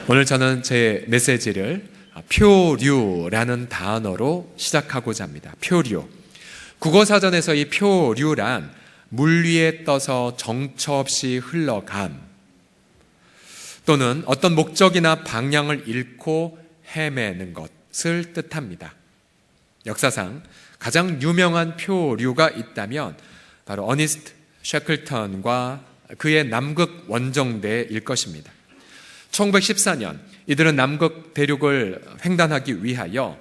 오늘 저는 제 메시지를 표류라는 단어로 시작하고자 합니다. 표류. 국어사전에서 이 표류란 물 위에 떠서 정처 없이 흘러감, 또는 어떤 목적이나 방향을 잃고 헤매는 것을 뜻합니다. 역사상 가장 유명한 표류가 있다면 바로 어니스트 셰클턴과 그의 남극 원정대일 것입니다. 1914년 이들은 남극 대륙을 횡단하기 위하여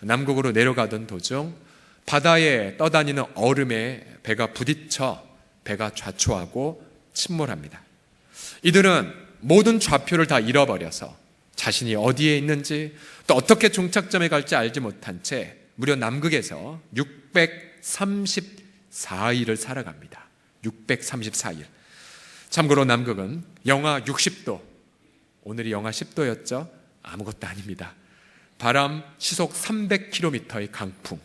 남극으로 내려가던 도중 바다에 떠다니는 얼음에 배가 부딪혀 배가 좌초하고 침몰합니다. 이들은 모든 좌표를 다 잃어버려서 자신이 어디에 있는지 또 어떻게 종착점에 갈지 알지 못한 채 무려 남극에서 634일을 살아갑니다. 634일. 참고로 남극은 영하 60도, 오늘이 영하 10도였죠? 아무것도 아닙니다. 바람 시속 300km의 강풍,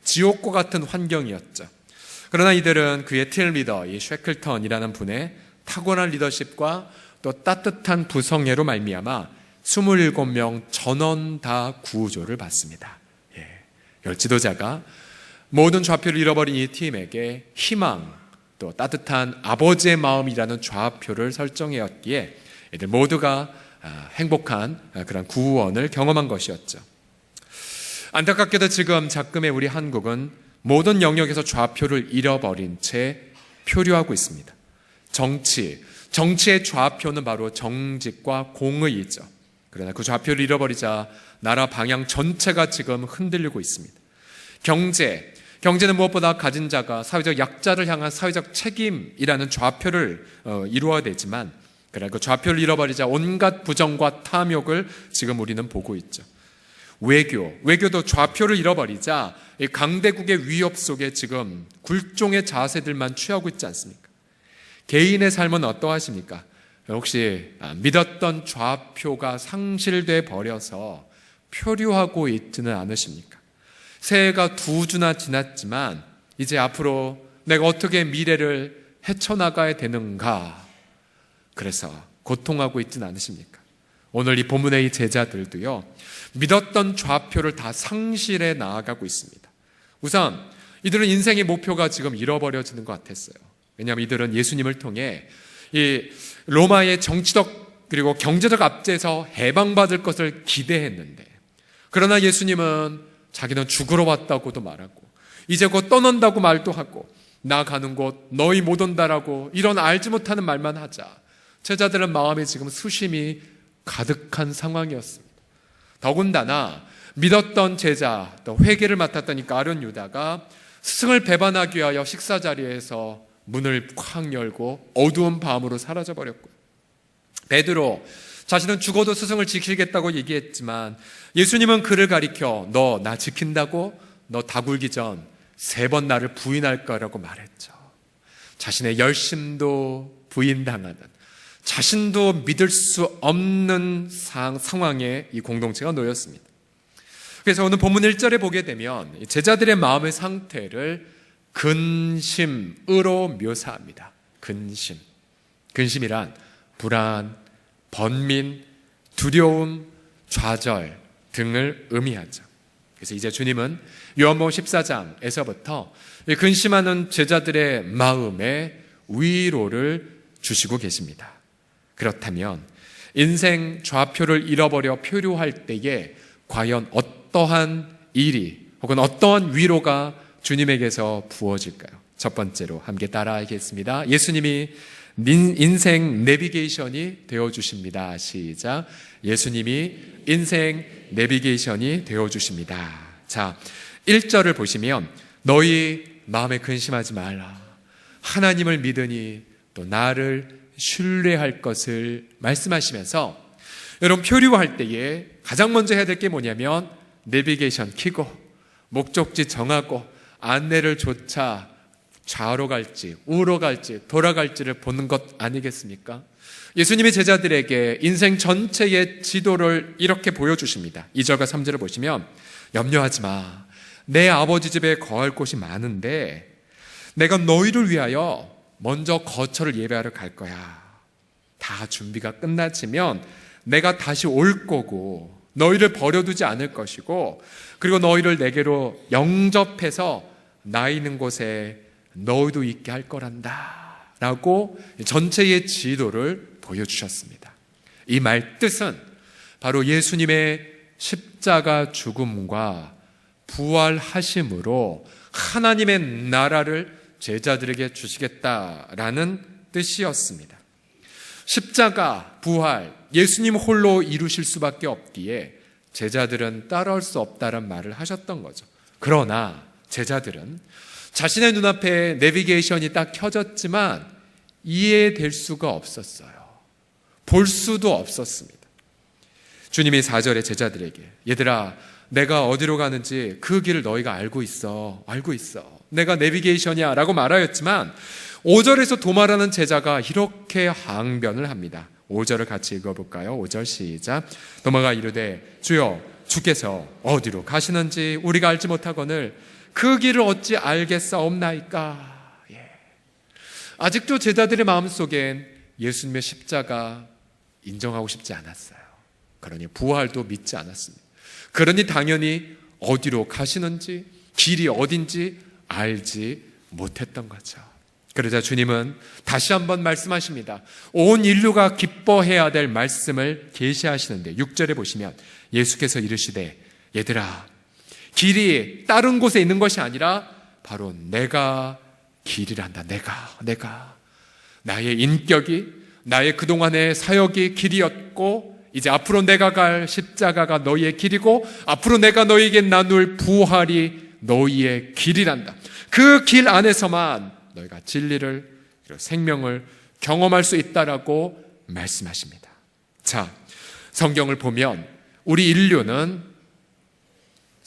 지옥과 같은 환경이었죠. 그러나 이들은 그의 팀 리더, 이 셰클턴이라는 분의 탁월한 리더십과 또 따뜻한 부성애로 말미암아 27명 전원 다 구조를 받습니다. 지도자가 모든 좌표를 잃어버린 이 팀에게 희망, 또 따뜻한 아버지의 마음이라는 좌표를 설정해왔기에 이들 모두가 행복한 그런 구원을 경험한 것이었죠. 안타깝게도 지금 작금의 우리 한국은 모든 영역에서 좌표를 잃어버린 채 표류하고 있습니다. 정치의 좌표는 바로 정직과 공의이죠. 그러나 그 좌표를 잃어버리자 나라 방향 전체가 지금 흔들리고 있습니다. 경제는 무엇보다 가진 자가 사회적 약자를 향한 사회적 책임이라는 좌표를 이루어야 되지만, 그러나 그 좌표를 잃어버리자 온갖 부정과 탐욕을 지금 우리는 보고 있죠. 외교도 좌표를 잃어버리자 강대국의 위협 속에 지금 굴종의 자세들만 취하고 있지 않습니까? 개인의 삶은 어떠하십니까? 혹시 믿었던 좌표가 상실돼 버려서 표류하고 있지는 않으십니까? 새해가 2주나 지났지만 이제 앞으로 내가 어떻게 미래를 헤쳐나가야 되는가, 그래서 고통하고 있지는 않으십니까? 오늘 이 본문의 이 제자들도요, 믿었던 좌표를 다 상실해 나아가고 있습니다. 우선 이들은 인생의 목표가 지금 잃어버려지는 것 같았어요. 왜냐하면 이들은 예수님을 통해 이 로마의 정치적 그리고 경제적 압제에서 해방받을 것을 기대했는데, 그러나 예수님은 자기는 죽으러 왔다고도 말하고 이제 곧 떠난다고 말도 하고 나 가는 곳 너희 못 온다라고 이런 알지 못하는 말만 하자 제자들은 마음에 지금 수심이 가득한 상황이었습니다. 더군다나 믿었던 제자, 또 회개를 맡았던 이 가룟 유다가 스승을 배반하기 위하여 식사 자리에서 문을 콱 열고 어두운 밤으로 사라져버렸고요. 베드로, 자신은 죽어도 스승을 지키겠다고 얘기했지만 예수님은 그를 가리켜 너 나 지킨다고? 너 다 굴기 전 3번 나를 부인할 거라고 말했죠. 자신의 열심도 부인당하는, 자신도 믿을 수 없는 상황에 이 공동체가 놓였습니다. 그래서 오늘 본문 1절에 보게 되면 제자들의 마음의 상태를 근심으로 묘사합니다. 근심이란 불안, 번민, 두려움, 좌절 등을 의미하죠. 그래서 이제 주님은 요한복음 14장에서부터 근심하는 제자들의 마음에 위로를 주시고 계십니다. 그렇다면 인생 좌표를 잃어버려 표류할 때에 과연 어떠한 일이 혹은 어떠한 위로가 주님에게서 부어질까요? 첫 번째로 함께 따라하겠습니다. 예수님이 인생 내비게이션이 되어주십니다. 시작. 예수님이 인생 내비게이션이 되어주십니다. 자, 1절을 보시면 너희 마음에 근심하지 말라. 하나님을 믿으니 또 나를 신뢰할 것을 말씀하시면서, 여러분 표류할 때에 가장 먼저 해야 될 게 뭐냐면 내비게이션 켜고 목적지 정하고 안내를 조차 좌로 갈지 우로 갈지 돌아갈지를 보는 것 아니겠습니까? 예수님이 제자들에게 인생 전체의 지도를 이렇게 보여주십니다. 2절과 3절을 보시면 염려하지 마. 내 아버지 집에 거할 곳이 많은데 내가 너희를 위하여 먼저 거처를 예배하러 갈 거야. 다 준비가 끝나지면 내가 다시 올 거고 너희를 버려두지 않을 것이고 그리고 너희를 내게로 영접해서 나 있는 곳에 너희도 있게 할 거란다 라고 전체의 지도를 보여주셨습니다. 이 말 뜻은 바로 예수님의 십자가 죽음과 부활하심으로 하나님의 나라를 제자들에게 주시겠다라는 뜻이었습니다. 십자가, 부활, 예수님 홀로 이루실 수밖에 없기에 제자들은 따라올 수 없다는 말을 하셨던 거죠. 그러나 제자들은 자신의 눈앞에 내비게이션이 딱 켜졌지만 이해될 수가 없었어요. 볼 수도 없었습니다. 주님이 4절에 제자들에게 얘들아 내가 어디로 가는지 그 길을 너희가 알고 있어. 내가 내비게이션이야 라고 말하였지만 5절에서 도마라는 제자가 이렇게 항변을 합니다. 5절을 같이 읽어볼까요? 5절 시작. 도마가 이르되 주여 주께서 어디로 가시는지 우리가 알지 못하거늘 그 길을 어찌 알겠사옵나이까. 아직도 제자들의 마음속엔 예수님의 십자가 인정하고 싶지 않았어요. 그러니 부활도 믿지 않았습니다. 그러니 당연히 어디로 가시는지 길이 어딘지 알지 못했던 거죠. 그러자 주님은 다시 한번 말씀하십니다. 온 인류가 기뻐해야 될 말씀을 계시하시는데 6절에 보시면 예수께서 이르시되 얘들아 길이 다른 곳에 있는 것이 아니라 바로 내가 길이란다. 내가 나의 인격이 나의 그동안의 사역이 길이었고 이제 앞으로 내가 갈 십자가가 너희의 길이고 앞으로 내가 너희에게 나눌 부활이 너희의 길이란다. 그 길 안에서만 너희가 진리를 그리고 생명을 경험할 수 있다라고 말씀하십니다. 자, 성경을 보면 우리 인류는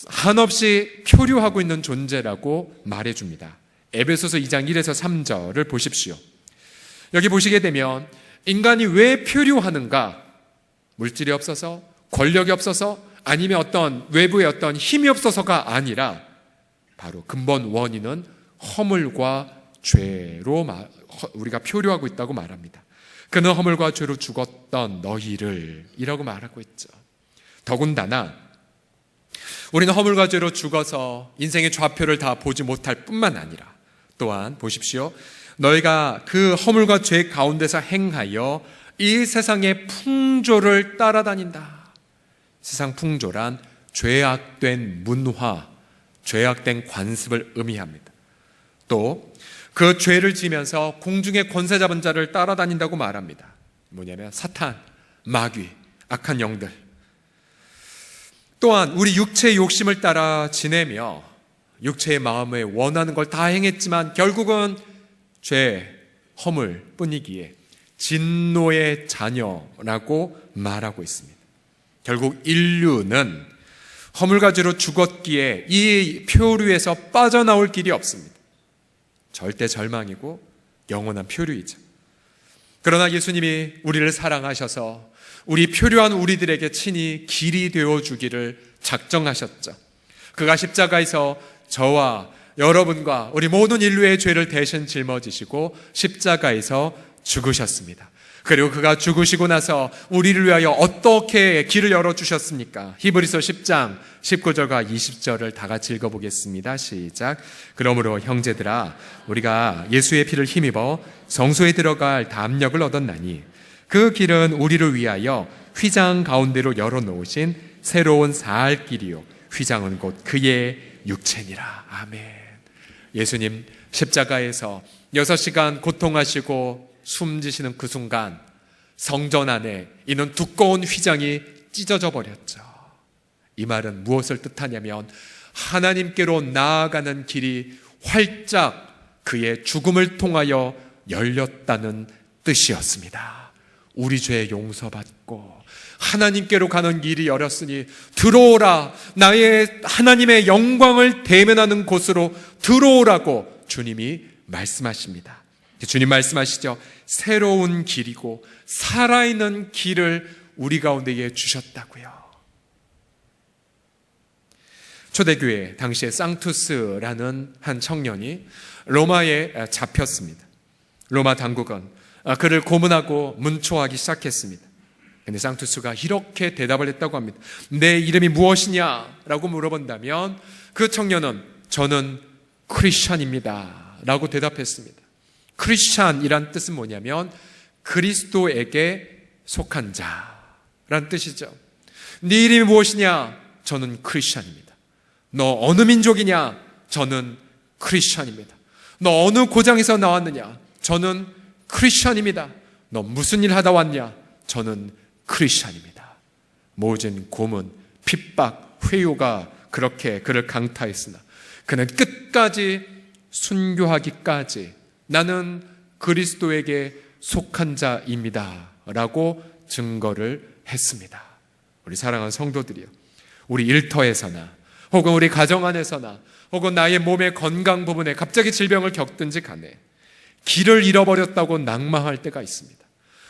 한없이 표류하고 있는 존재라고 말해줍니다. 에베소서 2장 1에서 3절을 보십시오. 여기 보시게 되면 인간이 왜 표류하는가? 물질이 없어서, 권력이 없어서, 아니면 어떤 외부의 어떤 힘이 없어서가 아니라 바로 근본 원인은 허물과 죄로 우리가 표류하고 있다고 말합니다. 그는 허물과 죄로 죽었던 너희를 이라고 말하고 있죠. 더군다나 우리는 허물과 죄로 죽어서 인생의 좌표를 다 보지 못할 뿐만 아니라 또한 보십시오. 너희가 그 허물과 죄 가운데서 행하여 이 세상의 풍조를 따라다닌다. 세상 풍조란 죄악된 문화, 죄악된 관습을 의미합니다. 또 그 죄를 지면서 공중의 권세 잡은 자를 따라다닌다고 말합니다. 뭐냐면 사탄, 마귀, 악한 영들. 또한 우리 육체의 욕심을 따라 지내며 육체의 마음에 원하는 걸 다 행했지만 결국은 죄, 허물 뿐이기에 진노의 자녀라고 말하고 있습니다. 결국 인류는 허물과 죄로 죽었기에 이 표류에서 빠져나올 길이 없습니다. 절대 절망이고 영원한 표류이죠. 그러나 예수님이 우리를 사랑하셔서 우리 표류한 우리들에게 친히 길이 되어주기를 작정하셨죠. 그가 십자가에서 저와 여러분과 우리 모든 인류의 죄를 대신 짊어지시고 십자가에서 죽으셨습니다. 그리고 그가 죽으시고 나서 우리를 위하여 어떻게 길을 열어주셨습니까? 히브리서 10장 19절과 20절을 다 같이 읽어보겠습니다. 시작. 그러므로 형제들아 우리가 예수의 피를 힘입어 성소에 들어갈 담력을 얻었나니 그 길은 우리를 위하여 휘장 가운데로 열어놓으신 새로운 살 길이요 휘장은 곧 그의 육체니라. 아멘. 예수님 십자가에서 6시간 고통하시고 숨지시는 그 순간 성전 안에 있는 두꺼운 휘장이 찢어져 버렸죠. 이 말은 무엇을 뜻하냐면 하나님께로 나아가는 길이 활짝 그의 죽음을 통하여 열렸다는 뜻이었습니다. 우리 죄 용서받고 하나님께로 가는 길이 열렸으니 들어오라, 나의 하나님의 영광을 대면하는 곳으로 들어오라고 주님이 말씀하십니다. 주님 말씀하시죠. 새로운 길이고 살아있는 길을 우리 가운데에 주셨다고요. 초대교회 당시에 쌍투스라는 한 청년이 로마에 잡혔습니다. 로마 당국은 그를 고문하고 문초하기 시작했습니다. 근데 상투스가 이렇게 대답을 했다고 합니다. 내 이름이 무엇이냐? 라고 물어본다면 그 청년은 저는 크리스찬입니다 라고 대답했습니다. 크리스찬이란 뜻은 뭐냐면 그리스도에게 속한 자라는 뜻이죠. 네 이름이 무엇이냐? 저는 크리스찬입니다. 너 어느 민족이냐? 저는 크리스찬입니다. 너 어느 고장에서 나왔느냐? 저는 크리스찬입니다. 너 무슨 일 하다 왔냐? 저는 크리스찬입니다. 모진 고문, 핍박, 회유가 그렇게 그를 강타했으나 그는 끝까지 순교하기까지 나는 그리스도에게 속한 자입니다 라고 증거를 했습니다. 우리 사랑하는 성도들이요, 우리 일터에서나 혹은 우리 가정 안에서나 혹은 나의 몸의 건강 부분에 갑자기 질병을 겪든지 간에 길을 잃어버렸다고 낙망할 때가 있습니다.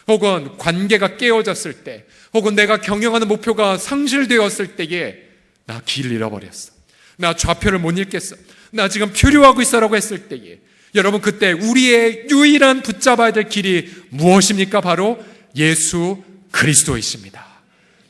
혹은 관계가 깨어졌을 때, 혹은 내가 경영하는 목표가 상실되었을 때에 나 길 잃어버렸어, 나 좌표를 못 읽겠어, 나 지금 표류하고 있어라고 했을 때에 여러분, 그때 우리의 유일한 붙잡아야 될 길이 무엇입니까? 바로 예수 그리스도이십니다.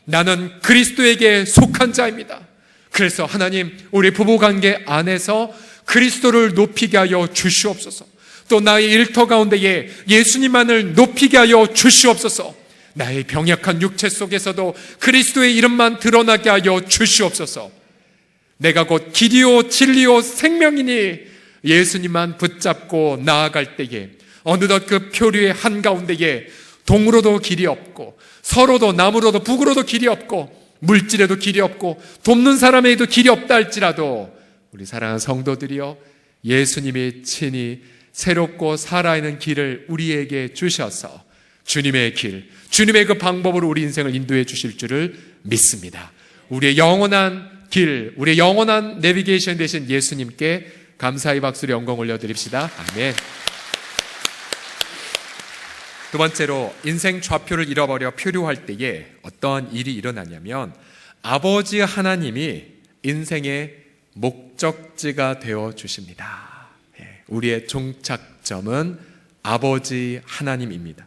나는 그리스도에게 속한 자입니다. 그래서 하나님, 우리 부부관계 안에서 그리스도를 높이게 하여 주시옵소서. 또 나의 일터 가운데에 예수님만을 높이게 하여 주시옵소서. 나의 병약한 육체 속에서도 그리스도의 이름만 드러나게 하여 주시옵소서. 내가 곧 길이요 진리요 생명이니 예수님만 붙잡고 나아갈 때에 어느덧 그 표류의 한가운데에 동으로도 길이 없고 서로도 남으로도 북으로도 길이 없고 물질에도 길이 없고 돕는 사람에게도 길이 없다 할지라도 우리 사랑하는 성도들이여, 예수님이 친히 새롭고 살아있는 길을 우리에게 주셔서 주님의 길, 주님의 그 방법으로 우리 인생을 인도해 주실 줄을 믿습니다. 우리의 영원한 길, 우리의 영원한 내비게이션 되신 예수님께 감사의 박수로 영광 올려드립시다. 아멘. 두 번째로, 인생 좌표를 잃어버려 표류할 때에 어떠한 일이 일어나냐면 아버지 하나님이 인생의 목적지가 되어 주십니다. 우리의 종착점은 아버지 하나님입니다.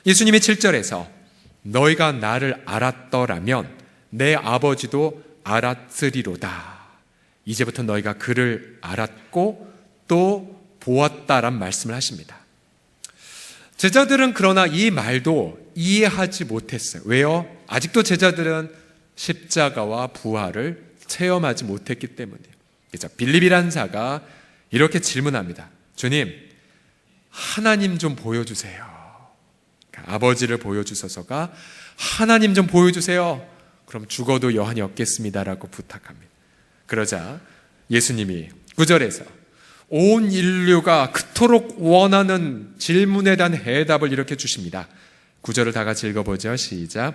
예수님이 7절에서 너희가 나를 알았더라면 내 아버지도 알았으리로다. 이제부터 너희가 그를 알았고 또 보았다란 말씀을 하십니다. 제자들은 그러나 이 말도 이해하지 못했어요. 왜요? 아직도 제자들은 십자가와 부활을 체험하지 못했기 때문이에요. 그래서 빌립이라는 자가 이렇게 질문합니다. 주님, 하나님 좀 보여주세요. 아버지를 보여주셔서가 하나님 좀 보여주세요. 그럼 죽어도 여한이 없겠습니다라고 부탁합니다. 그러자 예수님이 9절에서 온 인류가 그토록 원하는 질문에 대한 해답을 이렇게 주십니다. 9절을 다 같이 읽어보죠. 시작.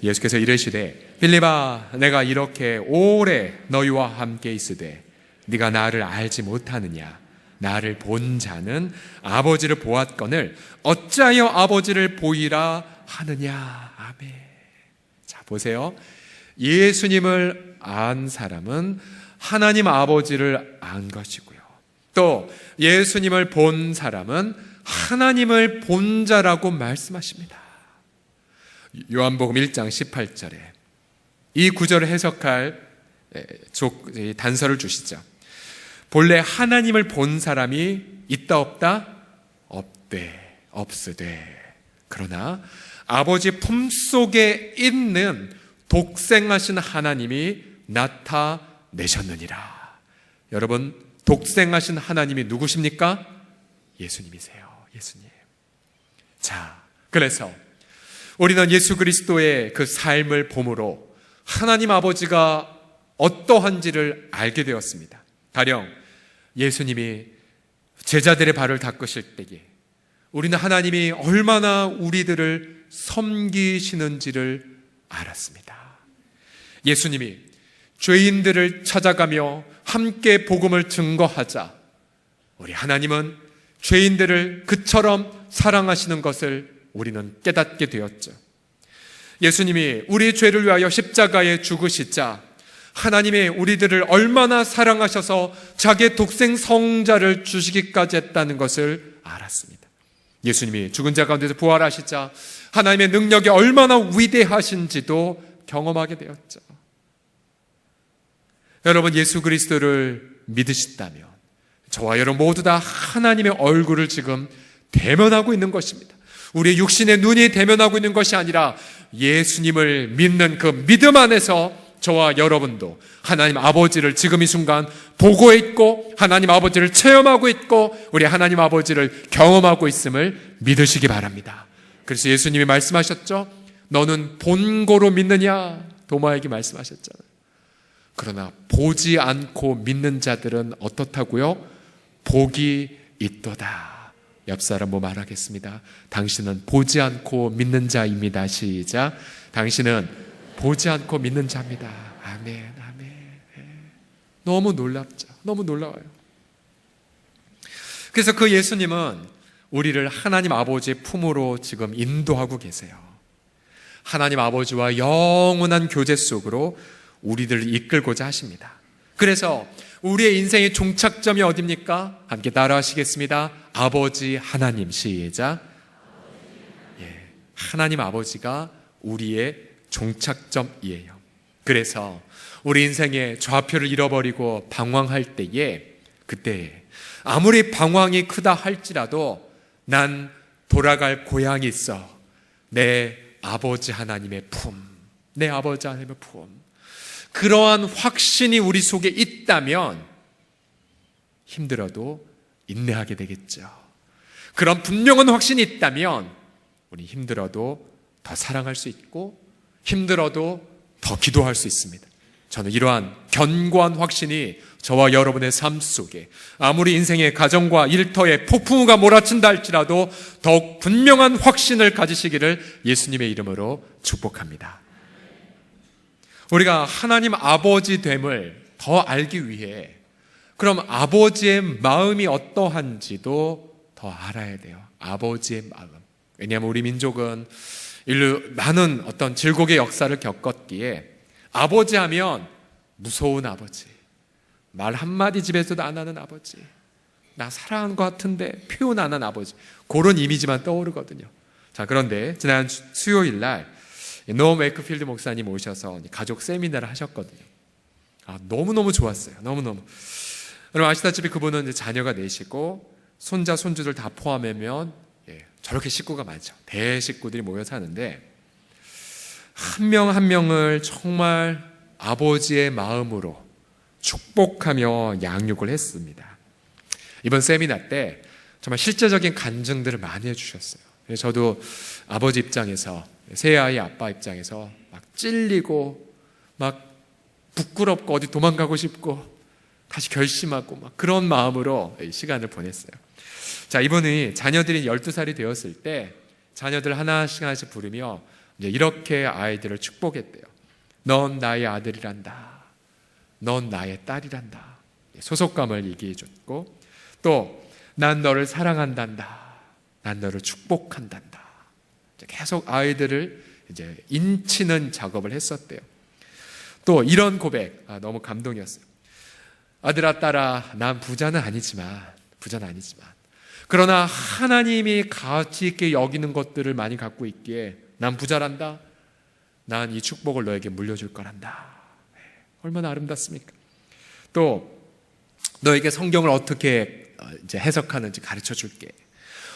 예수께서 이르시되 빌립아, 내가 이렇게 오래 너희와 함께 있으되 네가 나를 알지 못하느냐? 나를 본 자는 아버지를 보았거늘 어찌하여 아버지를 보이라 하느냐? 아멘. 자, 보세요. 예수님을 안 사람은 하나님 아버지를 안 것이고요, 또 예수님을 본 사람은 하나님을 본 자라고 말씀하십니다. 요한복음 1장 18절에 이 구절을 해석할 단서를 주시죠. 본래 하나님을 본 사람이 있다 없다? 없되 없으되 그러나 아버지 품속에 있는 독생하신 하나님이 나타내셨느니라. 여러분, 독생하신 하나님이 누구십니까? 예수님이세요. 예수님. 자, 그래서 우리는 예수 그리스도의 그 삶을 봄으로 하나님 아버지가 어떠한지를 알게 되었습니다. 가령 예수님이 제자들의 발을 닦으실 때에 우리는 하나님이 얼마나 우리들을 섬기시는지를 알았습니다. 예수님이 죄인들을 찾아가며 함께 복음을 증거하자 우리 하나님은 죄인들을 그처럼 사랑하시는 것을 우리는 깨닫게 되었죠. 예수님이 우리 죄를 위하여 십자가에 죽으시자 하나님이 우리들을 얼마나 사랑하셔서 자기의 독생 성자를 주시기까지 했다는 것을 알았습니다. 예수님이 죽은 자 가운데서 부활하시자 하나님의 능력이 얼마나 위대하신지도 경험하게 되었죠. 여러분, 예수 그리스도를 믿으신다면 저와 여러분 모두 다 하나님의 얼굴을 지금 대면하고 있는 것입니다. 우리의 육신의 눈이 대면하고 있는 것이 아니라 예수님을 믿는 그 믿음 안에서 저와 여러분도 하나님 아버지를 지금 이 순간 보고 있고 하나님 아버지를 체험하고 있고 우리 하나님 아버지를 경험하고 있음을 믿으시기 바랍니다. 그래서 예수님이 말씀하셨죠. 너는 본고로 믿느냐? 도마에게 말씀하셨잖아요. 그러나 보지 않고 믿는 자들은 어떻다고요? 복이 있도다. 옆 사람 뭐 말하겠습니다. 당신은 보지 않고 믿는 자입니다. 시작. 당신은 보지 않고 믿는 자입니다. 아멘, 아멘. 너무 놀랍죠. 너무 놀라워요. 그래서 그 예수님은 우리를 하나님 아버지의 품으로 지금 인도하고 계세요. 하나님 아버지와 영원한 교제 속으로 우리들을 이끌고자 하십니다. 그래서 우리의 인생의 종착점이 어딥니까? 함께 따라하시겠습니다. 아버지 하나님. 시작. 하나님 아버지가 우리의 종착점이에요. 그래서 우리 인생의 좌표를 잃어버리고 방황할 때에 그때 아무리 방황이 크다 할지라도 난 돌아갈 고향이 있어. 내 아버지 하나님의 품. 내 아버지 하나님의 품. 그러한 확신이 우리 속에 있다면 힘들어도 인내하게 되겠죠. 그런 분명한 확신이 있다면 우리 힘들어도 더 사랑할 수 있고 힘들어도 더 기도할 수 있습니다. 저는 이러한 견고한 확신이 저와 여러분의 삶 속에 아무리 인생의 가정과 일터에 폭풍우가 몰아친다 할지라도 더욱 분명한 확신을 가지시기를 예수님의 이름으로 축복합니다. 우리가 하나님 아버지 됨을 더 알기 위해 그럼 아버지의 마음이 어떠한지도 더 알아야 돼요. 아버지의 마음. 왜냐하면 우리 민족은 인류 많은 어떤 질곡의 역사를 겪었기에 아버지 하면 무서운 아버지, 말 한마디 집에서도 안 하는 아버지, 나 사랑하는 것 같은데 표현 안 하는 아버지, 그런 이미지만 떠오르거든요. 자, 그런데 지난 수요일 날 노엄 웨이크필드 목사님 오셔서 가족 세미나를 하셨거든요. 너무너무 좋았어요. 너무너무. 여러분 아시다시피 그분은 이제 자녀가 넷이고 손자, 손주들 다 포함하면 저렇게 식구가 많죠. 대식구들이 모여 사는데 한 명 한 명을 정말 아버지의 마음으로 축복하며 양육을 했습니다. 이번 세미나 때 정말 실제적인 간증들을 많이 해주셨어요. 저도 아버지 입장에서 새 아이 아빠 입장에서 막 찔리고 막 부끄럽고 어디 도망가고 싶고 다시 결심하고 막 그런 마음으로 시간을 보냈어요. 자, 이분이 자녀들이 12살이 되었을 때 자녀들 하나씩 부르며 이제 이렇게 아이들을 축복했대요. 넌 나의 아들이란다. 넌 나의 딸이란다. 소속감을 얘기해 줬고 또 난 너를 사랑한단다. 난 너를 축복한단다. 계속 아이들을 이제 인치는 작업을 했었대요. 또 이런 고백, 너무 감동이었어요. 아들아, 딸아, 난 부자는 아니지만 그러나 하나님이 가치 있게 여기는 것들을 많이 갖고 있기에 난 부자란다. 난 이 축복을 너에게 물려줄 거란다. 얼마나 아름답습니까? 또 너에게 성경을 어떻게 이제 해석하는지 가르쳐 줄게.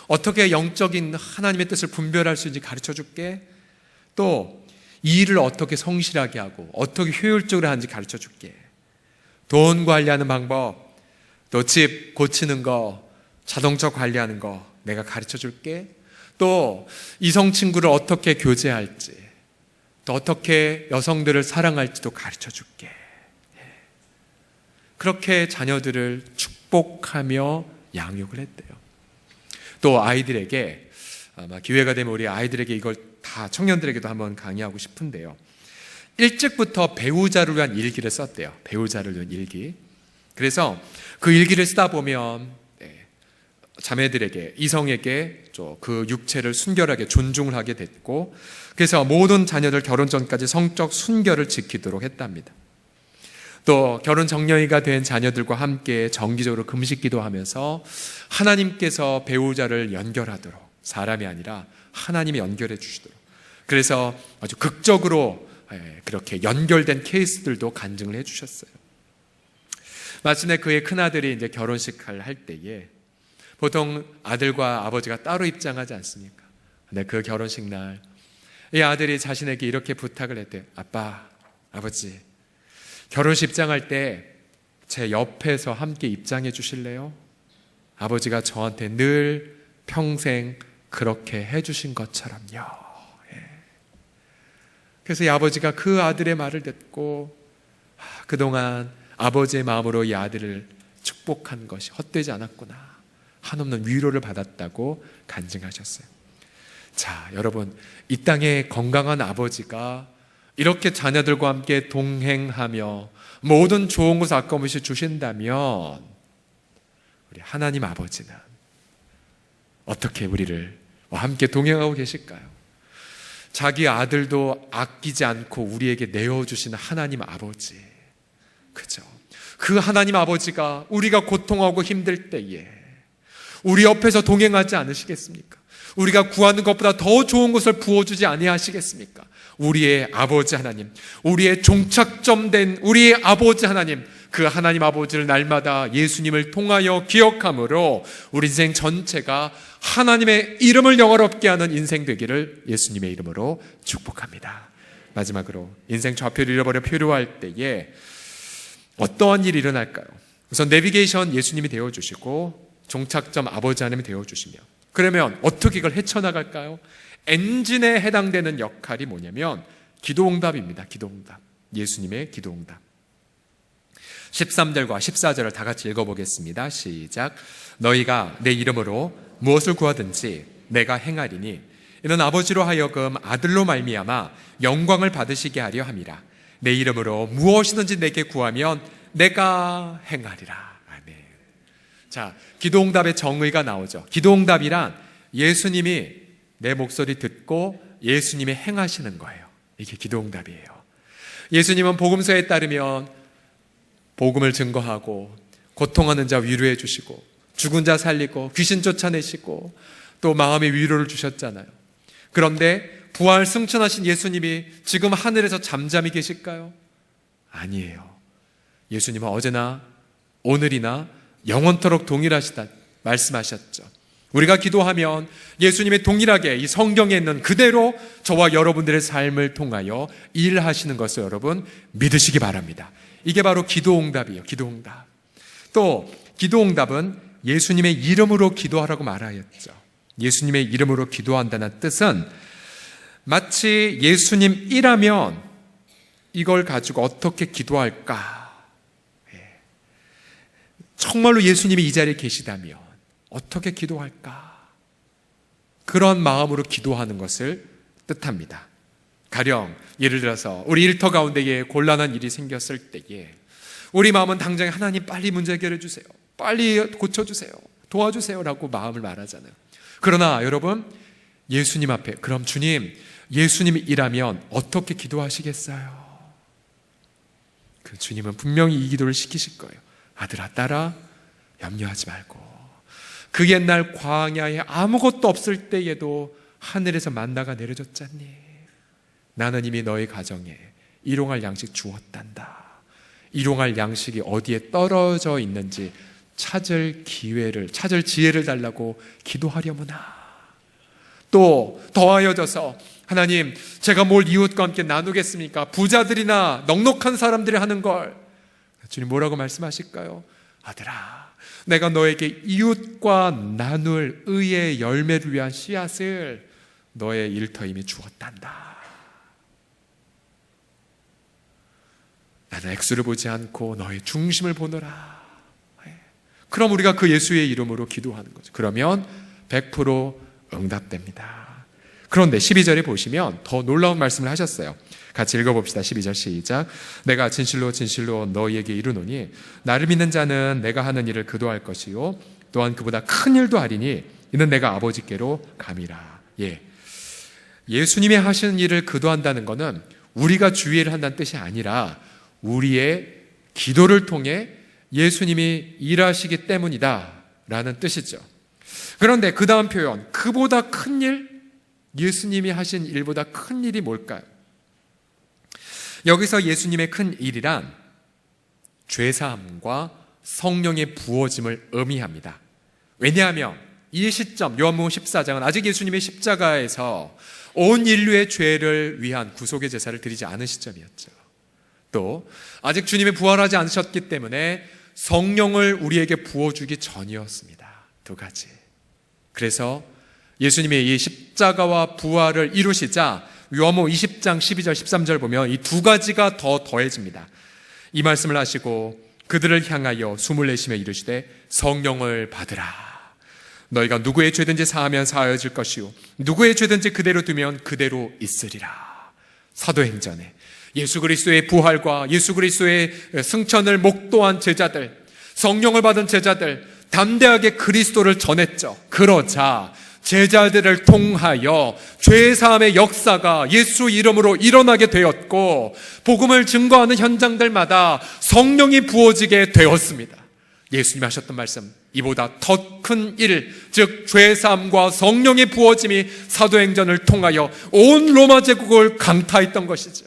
어떻게 영적인 하나님의 뜻을 분별할 수 있는지 가르쳐 줄게. 또 이 일을 어떻게 성실하게 하고 어떻게 효율적으로 하는지 가르쳐 줄게. 돈 관리하는 방법, 또 집 고치는 거, 자동차 관리하는 거 내가 가르쳐 줄게. 또 이성 친구를 어떻게 교제할지, 또 어떻게 여성들을 사랑할지도 가르쳐 줄게. 그렇게 자녀들을 축복하며 양육을 했대요. 또 아이들에게 아마 기회가 되면 우리 아이들에게 이걸 다 청년들에게도 한번 강의하고 싶은데요. 일찍부터 배우자를 위한 일기를 썼대요. 배우자를 위한 일기. 그래서 그 일기를 쓰다 보면 자매들에게, 이성에게 그 육체를 순결하게 존중을 하게 됐고, 그래서 모든 자녀들 결혼 전까지 성적 순결을 지키도록 했답니다. 또 결혼 정령이가 된 자녀들과 함께 정기적으로 금식 기도하면서 하나님께서 배우자를 연결하도록 사람이 아니라 하나님이 연결해 주시도록. 그래서 아주 극적으로 그렇게 연결된 케이스들도 간증을 해 주셨어요. 마침내 그의 큰아들이 이제 결혼식을 할 때에 보통 아들과 아버지가 따로 입장하지 않습니까? 근데 그 결혼식 날 이 아들이 자신에게 이렇게 부탁을 했대요. 아빠, 아버지, 결혼식 입장할 때 제 옆에서 함께 입장해 주실래요? 아버지가 저한테 늘 평생 그렇게 해주신 것처럼요. 그래서 이 아버지가 그 아들의 말을 듣고 그동안 아버지의 마음으로 이 아들을 축복한 것이 헛되지 않았구나, 한없는 위로를 받았다고 간증하셨어요. 자, 여러분, 이 땅에 건강한 아버지가 이렇게 자녀들과 함께 동행하며 모든 좋은 것을 아낌없이 주신다면 우리 하나님 아버지는 어떻게 우리를 함께 동행하고 계실까요? 자기 아들도 아끼지 않고 우리에게 내어주시는 하나님 아버지, 그죠? 그 하나님 아버지가 우리가 고통하고 힘들 때에 우리 옆에서 동행하지 않으시겠습니까? 우리가 구하는 것보다 더 좋은 것을 부어주지 아니하시겠습니까? 우리의 아버지 하나님, 우리의 종착점 된 우리의 아버지 하나님, 그 하나님 아버지를 날마다 예수님을 통하여 기억함으로 우리 인생 전체가 하나님의 이름을 영화롭게 하는 인생 되기를 예수님의 이름으로 축복합니다. 마지막으로 인생 좌표를 잃어버려 표류할 때에 어떠한 일이 일어날까요? 우선 내비게이션 예수님이 되어주시고 종착점 아버지 하나님이 되어주시며, 그러면 어떻게 이걸 헤쳐나갈까요? 엔진에 해당되는 역할이 뭐냐면 기도응답입니다. 기도응답, 예수님의 기도응답. 13절과 14절을 다 같이 읽어보겠습니다. 시작. 너희가 내 이름으로 무엇을 구하든지 내가 행하리니 이는 아버지로 하여금 아들로 말미암아 영광을 받으시게 하려 함이라. 내 이름으로 무엇이든지 내게 구하면 내가 행하리라. 아멘. 자, 기도응답의 정의가 나오죠. 기도응답이란 예수님이 내 목소리 듣고 예수님이 행하시는 거예요. 이게 기도응답이에요. 예수님은 복음서에 따르면 복음을 증거하고 고통하는 자 위로해 주시고 죽은 자 살리고 귀신 쫓아내시고 또 마음의 위로를 주셨잖아요. 그런데 부활 승천하신 예수님이 지금 하늘에서 잠잠히 계실까요? 아니에요. 예수님은 어제나 오늘이나 영원토록 동일하시다 말씀하셨죠. 우리가 기도하면 예수님의 동일하게 이 성경에 있는 그대로 저와 여러분들의 삶을 통하여 일하시는 것을 여러분 믿으시기 바랍니다. 이게 바로 기도응답이에요. 기도응답. 또 기도응답은 예수님의 이름으로 기도하라고 말하였죠. 예수님의 이름으로 기도한다는 뜻은 마치 예수님이라면 이걸 가지고 어떻게 기도할까? 정말로 예수님이 이 자리에 계시다면 어떻게 기도할까? 그런 마음으로 기도하는 것을 뜻합니다. 가령 예를 들어서 우리 일터 가운데에 곤란한 일이 생겼을 때에 우리 마음은 당장에 하나님 빨리 문제 해결해 주세요, 빨리 고쳐주세요, 도와주세요 라고 마음을 말하잖아요. 그러나 여러분, 예수님 앞에 그럼 주님, 예수님이라면 어떻게 기도하시겠어요? 그 주님은 분명히 이 기도를 시키실 거예요. 아들아, 딸아, 염려하지 말고 그 옛날 광야에 아무것도 없을 때에도 하늘에서 만나가 내려졌잖니. 나는 이미 너희 가정에 일용할 양식 주었단다. 일용할 양식이 어디에 떨어져 있는지 찾을 기회를, 찾을 지혜를 달라고 기도하려무나. 또 더하여져서 하나님, 제가 뭘 이웃과 함께 나누겠습니까? 부자들이나 넉넉한 사람들이 하는 걸. 주님 뭐라고 말씀하실까요? 아들아, 내가 너에게 이웃과 나눌 의의 열매를 위한 씨앗을 너의 일터 이미 주었단다. 나는 액수를 보지 않고 너의 중심을 보노라. 그럼 우리가 그 예수의 이름으로 기도하는 거죠. 그러면 100% 응답됩니다. 그런데 12절에 보시면 더 놀라운 말씀을 하셨어요. 같이 읽어봅시다. 12절 시작. 내가 진실로 진실로 너희에게 이르노니 나를 믿는 자는 내가 하는 일을 그도 할 것이요 또한 그보다 큰 일도 하리니 이는 내가 아버지께로 감이라. 예수님이 하시는 일을 그도 한다는 것은 우리가 주의를 한다는 뜻이 아니라 우리의 기도를 통해 예수님이 일하시기 때문이다 라는 뜻이죠. 그런데 그 다음 표현, 그보다 큰 일, 예수님이 하신 일보다 큰 일이 뭘까요? 여기서 예수님의 큰 일이란 죄사함과 성령의 부어짐을 의미합니다. 왜냐하면 이 시점 요한복음 14장은 아직 예수님의 십자가에서 온 인류의 죄를 위한 구속의 제사를 드리지 않은 시점이었죠. 또 아직 주님이 부활하지 않으셨기 때문에 성령을 우리에게 부어주기 전이었습니다. 두 가지. 그래서 예수님의 이 십자가와 부활을 이루시자 요한복음 20장 12절 13절 보면 이 두 가지가 더 더해집니다. 이 말씀을 하시고 그들을 향하여 숨을 내쉬며 이르시되 성령을 받으라. 너희가 누구의 죄든지 사하면 사하여질 것이요 누구의 죄든지 그대로 두면 그대로 있으리라. 사도행전에 예수 그리스도의 부활과 예수 그리스도의 승천을 목도한 제자들, 성령을 받은 제자들 담대하게 그리스도를 전했죠. 그러자 제자들을 통하여 죄사함의 역사가 예수 이름으로 일어나게 되었고 복음을 증거하는 현장들마다 성령이 부어지게 되었습니다. 예수님이 하셨던 말씀, 이보다 더 큰 일, 즉 죄사함과 성령의 부어짐이 사도행전을 통하여 온 로마 제국을 강타했던 것이죠.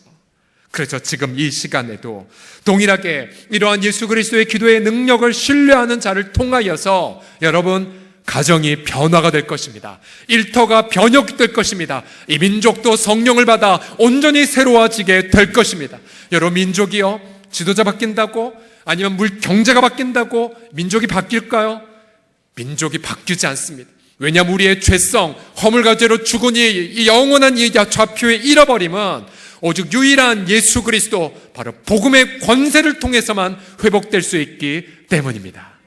그래서 지금 이 시간에도 동일하게 이러한 예수 그리스도의 기도의 능력을 신뢰하는 자를 통하여서 여러분 가정이 변화가 될 것입니다. 일터가 변혁될 것입니다. 이 민족도 성령을 받아 온전히 새로워지게 될 것입니다. 여러분 민족이요, 지도자 바뀐다고 아니면 경제가 바뀐다고 민족이 바뀔까요? 민족이 바뀌지 않습니다. 왜냐하면 우리의 죄성, 허물과죄로 죽은 이 영원한 이 좌표의 잃어버림은 오직 유일한 예수 그리스도 바로 복음의 권세를 통해서만 회복될 수 있기 때문입니다.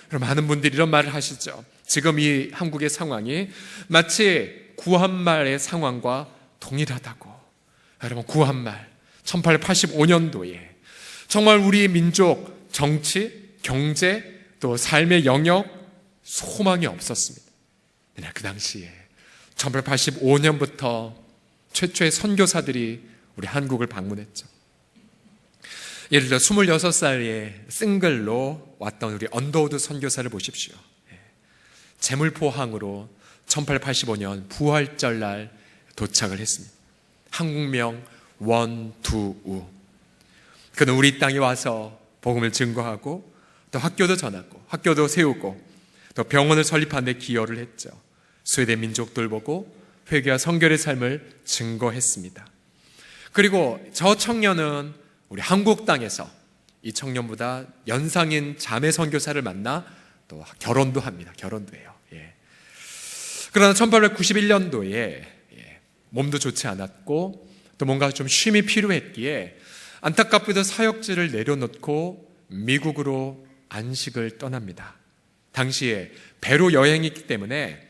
그럼 많은 분들이 이런 말을 하시죠. 지금 이 한국의 상황이 마치 구한말의 상황과 동일하다고. 여러분 구한말 1885년도에 정말 우리 민족 정치, 경제, 또 삶의 영역 소망이 없었습니다. 그 당시에 1885년부터 최초의 선교사들이 우리 한국을 방문했죠. 예를 들어 26살에 싱글로 왔던 우리 언더우드 선교사를 보십시오. 제물포항으로 1885년 부활절날 도착을 했습니다. 한국명 원두우. 그는 우리 땅에 와서 복음을 증거하고 또 학교도 전하고 학교도 세우고 또 병원을 설립하는 데 기여를 했죠. 스웨덴 민족들 보고 회개와 성결의 삶을 증거했습니다. 그리고 저 청년은 우리 한국 땅에서 이 청년보다 연상인 자매 선교사를 만나 또 결혼도 합니다. 결혼도 해요. 그러나 1891년도에 몸도 좋지 않았고 또 뭔가 좀 쉼이 필요했기에 안타깝게도 사역지를 내려놓고 미국으로 안식을 떠납니다. 당시에 배로 여행했기 때문에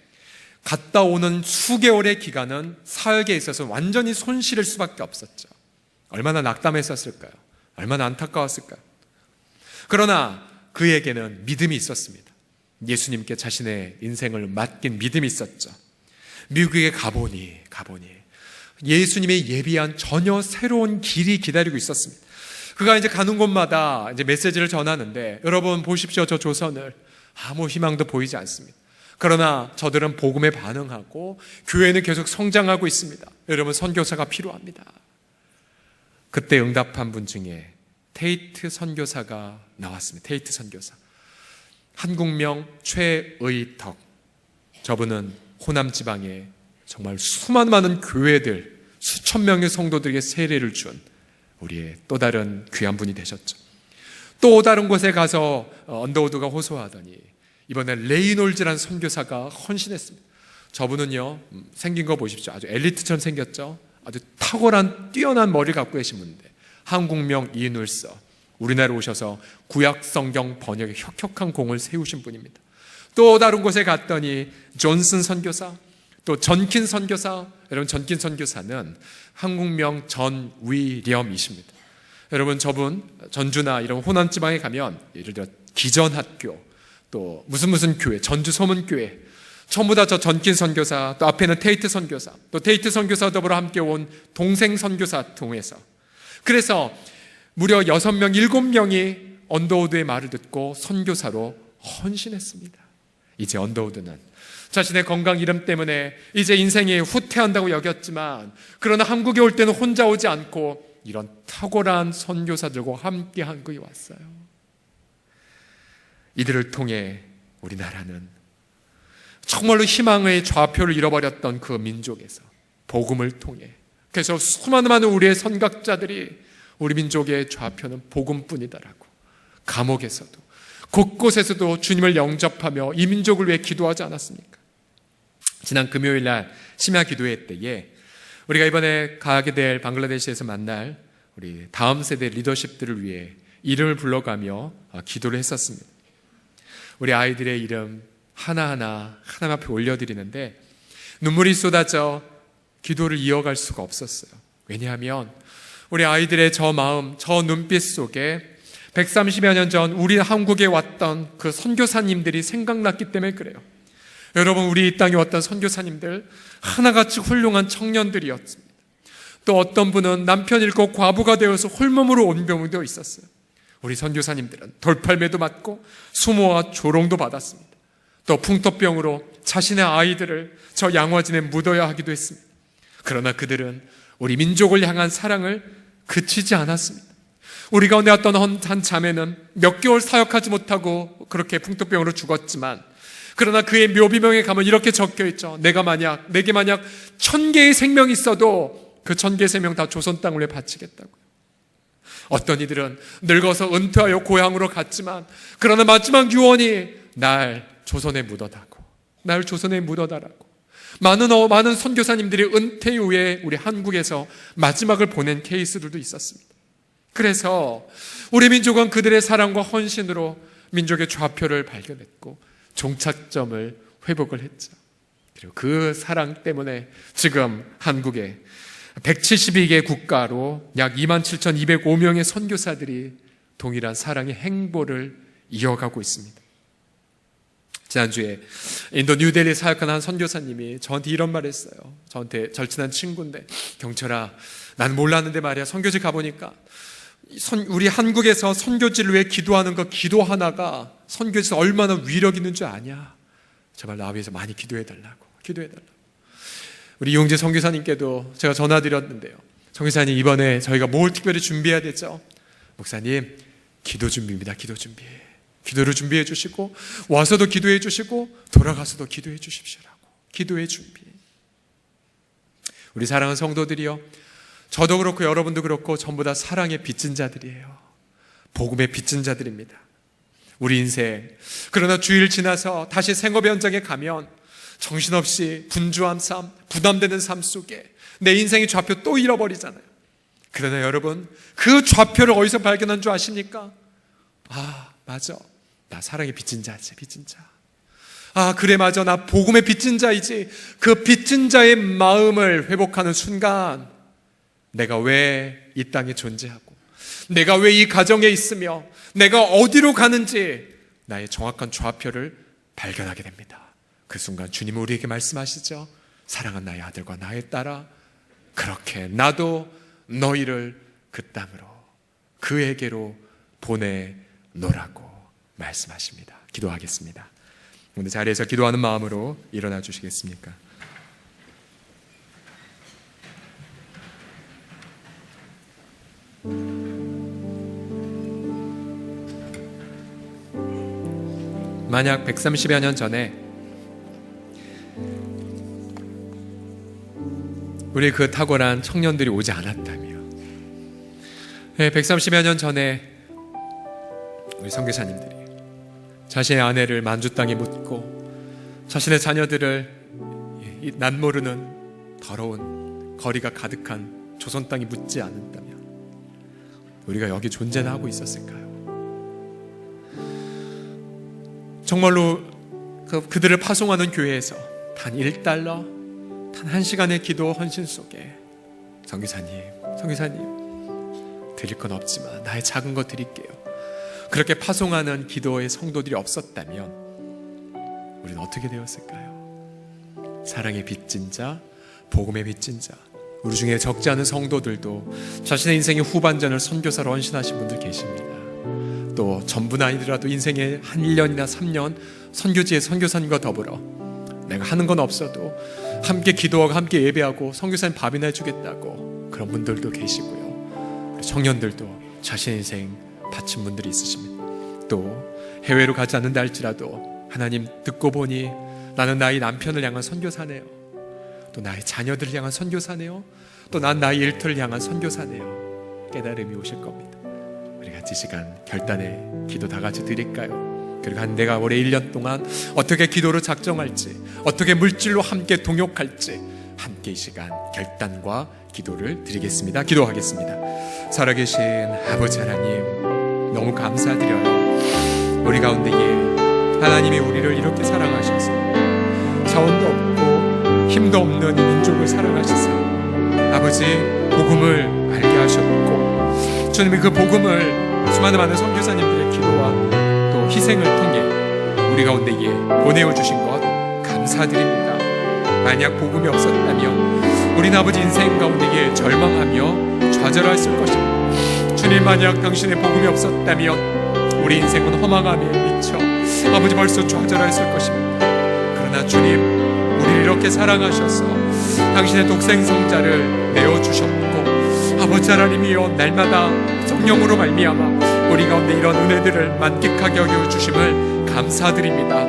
갔다 오는 수개월의 기간은 사역에 있어서 완전히 손실일 수밖에 없었죠. 얼마나 낙담했었을까요? 얼마나 안타까웠을까요? 그러나 그에게는 믿음이 있었습니다. 예수님께 자신의 인생을 맡긴 믿음이 있었죠. 미국에 가보니 예수님의 예비한 전혀 새로운 길이 기다리고 있었습니다. 그가 이제 가는 곳마다 이제 메시지를 전하는데 여러분 보십시오. 저 조선을 아무 희망도 보이지 않습니다. 그러나 저들은 복음에 반응하고 교회는 계속 성장하고 있습니다. 여러분 선교사가 필요합니다. 그때 응답한 분 중에 테이트 선교사가 나왔습니다. 테이트 선교사. 한국명 최의덕. 저분은 호남 지방에 정말 수많은 교회들, 수천 명의 성도들에게 세례를 준 우리의 또 다른 귀한 분이 되셨죠. 또 다른 곳에 가서 언더우드가 호소하더니 이번엔 레이놀즈라는 선교사가 헌신했습니다. 저분은요, 생긴 거 보십시오. 아주 엘리트처럼 생겼죠. 아주 탁월한 뛰어난 머리를 갖고 계신 분인데 한국명 이눌서, 우리나라에 오셔서 구약 성경 번역에 혁혁한 공을 세우신 분입니다. 또 다른 곳에 갔더니 존슨 선교사, 또 전킨 선교사. 여러분 전킨 선교사는 한국명 전위렴이십니다. 여러분 저분 전주나 이런 호남 지방에 가면 예를 들어 기전학교, 또 무슨 교회, 전주 소문교회 전부 다 저 전킨 선교사, 또 앞에는 테이트 선교사, 또 테이트 선교사 더불어 함께 온 동생 선교사 통해서, 그래서 무려 6명, 7명이 언더우드의 말을 듣고 선교사로 헌신했습니다. 이제 언더우드는 자신의 건강 이름 때문에 이제 인생이 후퇴한다고 여겼지만, 그러나 한국에 올 때는 혼자 오지 않고 이런 탁월한 선교사들과 함께 한국에 왔어요. 이들을 통해 우리나라는 정말로 희망의 좌표를 잃어버렸던 그 민족에서 복음을 통해, 그래서 수많은 우리의 선각자들이 우리 민족의 좌표는 복음뿐이다라고 감옥에서도 곳곳에서도 주님을 영접하며 이 민족을 위해 기도하지 않았습니까? 지난 금요일 날 심야 기도회 때에 우리가 이번에 가게 될 방글라데시에서 만날 우리 다음 세대 리더십들을 위해 이름을 불러가며 기도를 했었습니다. 우리 아이들의 이름 하나하나 하나님 앞에 올려드리는데 눈물이 쏟아져 기도를 이어갈 수가 없었어요. 왜냐하면 우리 아이들의 저 마음, 저 눈빛 속에 130여 년 전 우리 한국에 왔던 그 선교사님들이 생각났기 때문에 그래요. 여러분, 우리 이 땅에 왔던 선교사님들 하나같이 훌륭한 청년들이었습니다. 또 어떤 분은 남편 잃고 과부가 되어서 홀몸으로 온 병도 있었어요. 우리 선교사님들은 돌팔매도 맞고 수모와 조롱도 받았습니다. 또 풍토병으로 자신의 아이들을 저 양화진에 묻어야 하기도 했습니다. 그러나 그들은 우리 민족을 향한 사랑을 그치지 않았습니다. 우리 가운데 왔던 한 자매는 몇 개월 사역하지 못하고 그렇게 풍토병으로 죽었지만, 그러나 그의 묘비명에 가면 이렇게 적혀있죠. 내게 만약 1000개의 생명이 있어도 그 1000개의 생명 다 조선 땅을 위해 바치겠다고요. 어떤 이들은 늙어서 은퇴하여 고향으로 갔지만, 그러나 마지막 유언이 날 조선에 묻어다고, 날 조선에 묻어다라고. 많은 선교사님들이 은퇴 후에 우리 한국에서 마지막을 보낸 케이스들도 있었습니다. 그래서 우리 민족은 그들의 사랑과 헌신으로 민족의 좌표를 발견했고 종착점을 회복을 했죠. 그리고 그 사랑 때문에 지금 한국에 172개 국가로 약 27,205명의 선교사들이 동일한 사랑의 행보를 이어가고 있습니다. 지난주에 인도 뉴델리 사역한 한 선교사님이 저한테 이런 말을 했어요. 저한테 절친한 친구인데, 경철아, 난 몰랐는데 말이야, 선교지 가보니까 우리 한국에서 선교지를 위해 기도하는 그 기도 하나가 선교지에서 얼마나 위력 있는 줄 아냐. 제발 나 위해서 많이 기도해달라고. 우리 이용재 선교사님께도 제가 전화드렸는데요. 선교사님, 이번에 저희가 뭘 특별히 준비해야 되죠? 목사님, 기도 준비입니다. 기도 준비. 기도를 준비해 주시고 와서도 기도해 주시고 돌아가서도 기도해 주십시오라고. 기도의 준비. 우리 사랑하는 성도들이요, 저도 그렇고 여러분도 그렇고 전부 다 사랑의 빚진 자들이에요. 복음의 빚진 자들입니다. 우리 인생, 그러나 주일 지나서 다시 생업의 현장에 가면 정신없이 분주한 삶, 부담되는 삶 속에 내 인생의 좌표 또 잃어버리잖아요. 그러나 여러분, 그 좌표를 어디서 발견한 줄 아십니까? 맞아, 나 사랑의 빚진 자지, 빚진 자. 그래, 맞아, 나 복음의 빚진 자이지. 그 빚진 자의 마음을 회복하는 순간 내가 왜 이 땅에 존재하고, 내가 왜 이 가정에 있으며, 내가 어디로 가는지 나의 정확한 좌표를 발견하게 됩니다. 그 순간 주님은 우리에게 말씀하시죠. 사랑한 나의 아들과 나의 딸아, 그렇게 나도 너희를 그 땅으로, 그에게로 보내노라고 말씀하십니다. 기도하겠습니다. 오늘 자리에서 기도하는 마음으로 일어나 주시겠습니까? 만약 130여 년 전에 우리 그 탁월한 청년들이 오지 않았다면, 130여 년 전에 우리 선교사님들이 자신의 아내를 만주 땅에 묻고 자신의 자녀들을 이 낯모르는 더러운 거리가 가득한 조선 땅에 묻지 않는다면 우리가 여기 존재나 하고 있었을까요? 정말로 그들을 파송하는 교회에서 단 $1, 단 1시간의 기도 헌신 속에 선교사님 드릴 건 없지만 나의 작은 거 드릴게요, 그렇게 파송하는 기도의 성도들이 없었다면 우리는 어떻게 되었을까요? 사랑의 빚진 자, 복음의 빚진 자, 우리 중에 적지 않은 성도들도 자신의 인생의 후반전을 선교사로 헌신하신 분들 계십니다. 또 전부는 아니더라도 인생의 한 1년이나 3년 선교지의 선교사님과 더불어 내가 하는 건 없어도 함께 기도하고 함께 예배하고 선교사님 밥이나 해주겠다고 그런 분들도 계시고요. 청년들도 자신의 인생 바친 분들이 있으십니다. 또 해외로 가지 않는다 할지라도 하나님 듣고 보니 나는 나의 남편을 향한 선교사네요. 또 나의 자녀들을 향한 선교사네요. 또 난 나의 일터를 향한 선교사네요. 깨달음이 오실 겁니다. 우리 같이 시간 결단의 기도 다 같이 드릴까요? 그리고 내가 올해 1년 동안 어떻게 기도로 작정할지, 어떻게 물질로 함께 동역할지 함께 이 시간 결단과 기도를 드리겠습니다. 기도하겠습니다. 살아계신 아버지 하나님, 너무 감사드려요. 우리 가운데에 하나님이 우리를 이렇게 사랑하셔서 자원도 없고 힘도 없는 이 민족을 사랑하셔서 아버지 복음을 알게 하셨고, 주님이 그 복음을 수많은 많은 선교사님들의 기도와 또 희생을 통해 우리 가운데에 보내어 주신 것 감사드립니다. 만약 복음이 없었다면 우리는 아버지 인생 가운데에 절망하며 좌절했을 것입니다. 주님, 만약 당신의 복음이 없었다면 우리 인생은 허망함에 미쳐 아버지 벌써 좌절했을 것입니다. 그러나 주님, 우리를 이렇게 사랑하셔서 당신의 독생성자를 내어주셨고, 아버지 하나님이여 날마다 성령으로 말미암아 우리 가운데 이런 은혜들을 만끽하게 여겨주심을 감사드립니다.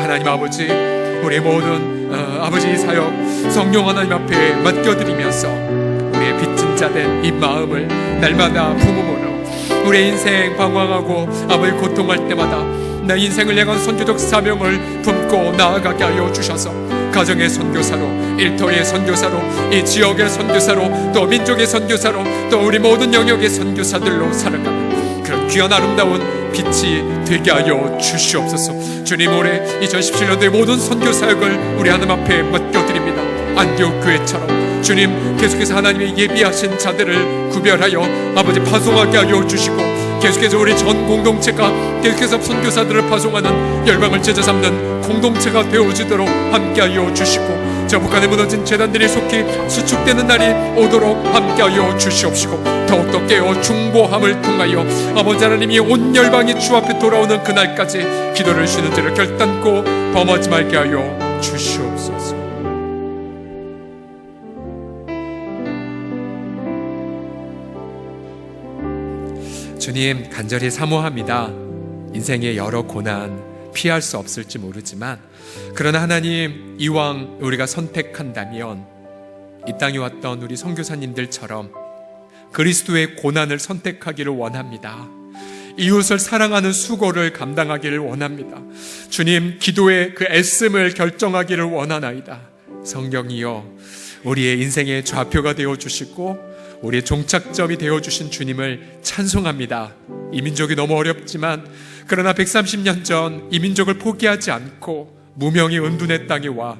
하나님 아버지, 우리의 모든 아버지 사역 성령 하나님 앞에 맡겨드리면서 우리의 빚진 자된 이 마음을 날마다 품음으로 우리의 인생 방황하고 아버지 고통할 때마다 내 인생을 향한 선교적 사명을 품고 나아가게 하여 주셔서 가정의 선교사로, 일터의 선교사로, 이 지역의 선교사로, 또 민족의 선교사로, 또 우리 모든 영역의 선교사들로 살아가는 그런 귀한 아름다운 빛이 되게 하여 주시옵소서. 주님, 올해 2017년도의 모든 선교사역을 우리 하나님 앞에 맡겨드립니다. 안디옥 교회처럼 주님, 계속해서 하나님의 예비하신 자들을 구별하여 아버지 파송하게 하여 주시고, 계속해서 우리 전 공동체가 계속해서 선교사들을 파송하는 열방을 제자 삼는 공동체가 되어지도록 함께하여 주시고, 저 북한에 무너진 재단들이 속히 수축되는 날이 오도록 함께하여 주시옵시고, 더욱더 깨어 중보함을 통하여 아버지 하나님이 온 열방이 주 앞에 돌아오는 그날까지 기도를 쉬는 죄를 결단코 범하지 말게 하여 주시옵소서. 주님, 간절히 사모합니다. 인생의 여러 고난 피할 수 없을지 모르지만, 그러나 하나님, 이왕 우리가 선택한다면 이 땅에 왔던 우리 선교사님들처럼 그리스도의 고난을 선택하기를 원합니다. 이웃을 사랑하는 수고를 감당하기를 원합니다. 주님, 기도의 그 애씀을 결정하기를 원하나이다. 성령이여, 우리의 인생의 좌표가 되어주시고 우리의 종착점이 되어주신 주님을 찬송합니다. 이 민족이 너무 어렵지만, 그러나 130년 전 이 민족을 포기하지 않고 무명의 은둔의 땅에 와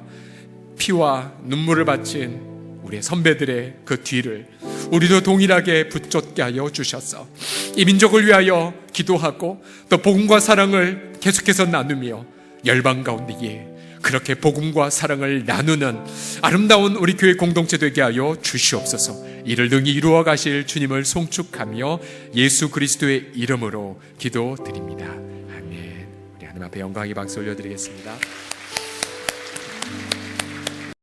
피와 눈물을 바친 우리의 선배들의 그 뒤를 우리도 동일하게 붙잡게 하여 주셔서 이 민족을 위하여 기도하고 또 복음과 사랑을 계속해서 나누며 열방 가운데에 그렇게 복음과 사랑을 나누는 아름다운 우리 교회 공동체 되게 하여 주시옵소서. 이를 능히 이루어 가실 주님을 송축하며 예수 그리스도의 이름으로 기도드립니다. 아멘. 우리 하나님 앞에 영광의 박수 올려드리겠습니다.